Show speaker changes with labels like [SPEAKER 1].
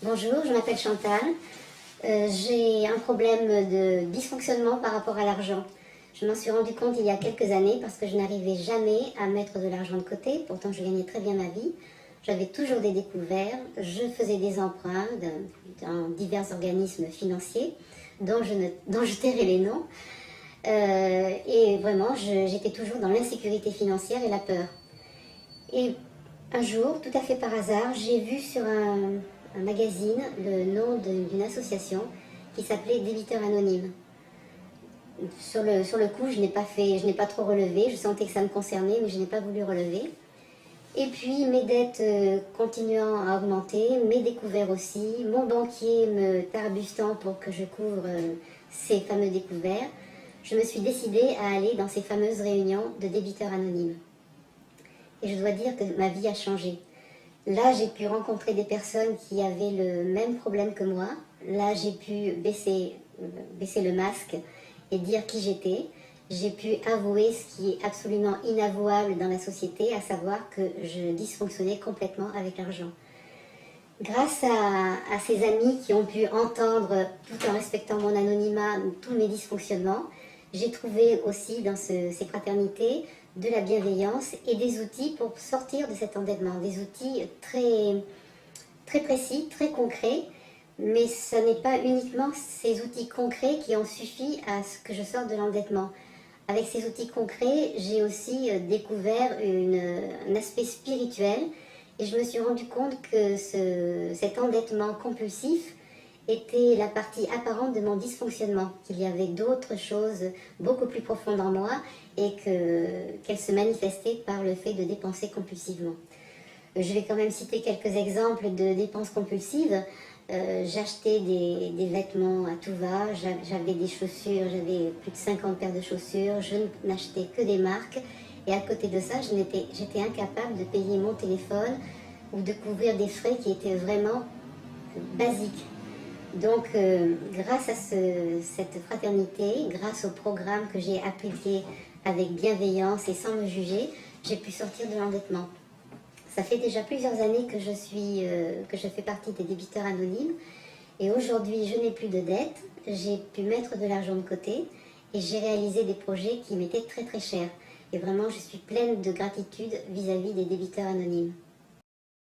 [SPEAKER 1] Bonjour, je m'appelle Chantal. J'ai un problème de dysfonctionnement par rapport à l'argent. Je m'en suis rendu compte il y a quelques années parce que je n'arrivais jamais à mettre de l'argent de côté. Pourtant, je gagnais très bien ma vie. J'avais toujours des découvertes. Je faisais des emprunts dans divers organismes financiers dont je tairai les noms. Et vraiment, j'étais toujours dans l'insécurité financière et la peur. Et un jour, tout à fait par hasard, j'ai vu sur un magazine le nom d'une association qui s'appelait Débiteurs Anonymes. Sur le coup, je n'ai pas trop relevé, je sentais que ça me concernait, mais je n'ai pas voulu relever. Et puis mes dettes continuant à augmenter, mes découvertes aussi, mon banquier me tarbustant pour que je couvre ces fameux découvertes, je me suis décidée à aller dans ces fameuses réunions de débiteurs anonymes. Et je dois dire que ma vie a changé. Là, j'ai pu rencontrer des personnes qui avaient le même problème que moi. Là, j'ai pu baisser le masque et dire qui j'étais. J'ai pu avouer ce qui est absolument inavouable dans la société, à savoir que je dysfonctionnais complètement avec l'argent. Grâce à ces amis qui ont pu entendre, tout en respectant mon anonymat, tous mes dysfonctionnements, j'ai trouvé aussi dans ces fraternités de la bienveillance et des outils pour sortir de cet endettement. Des outils très, très précis, très concrets, mais ce n'est pas uniquement ces outils concrets qui ont suffi à ce que je sorte de l'endettement. Avec ces outils concrets, j'ai aussi découvert un aspect spirituel et je me suis rendu compte que cet endettement compulsif était la partie apparente de mon dysfonctionnement, qu'il y avait d'autres choses beaucoup plus profondes en moi et qu'elles se manifestaient par le fait de dépenser compulsivement. Je vais quand même citer quelques exemples de dépenses compulsives. J'achetais des vêtements à tout va, j'avais des chaussures, j'avais plus de 50 paires de chaussures, je n'achetais que des marques et à côté de ça, j'étais incapable de payer mon téléphone ou de couvrir des frais qui étaient vraiment basiques. Donc, grâce à cette fraternité, grâce au programme que j'ai appliqué avec bienveillance et sans me juger, j'ai pu sortir de l'endettement. Ça fait déjà plusieurs années que je fais partie des débiteurs anonymes et aujourd'hui je n'ai plus de dettes, j'ai pu mettre de l'argent de côté et j'ai réalisé des projets qui m'étaient très très chers. Et vraiment je suis pleine de gratitude vis-à-vis des débiteurs anonymes.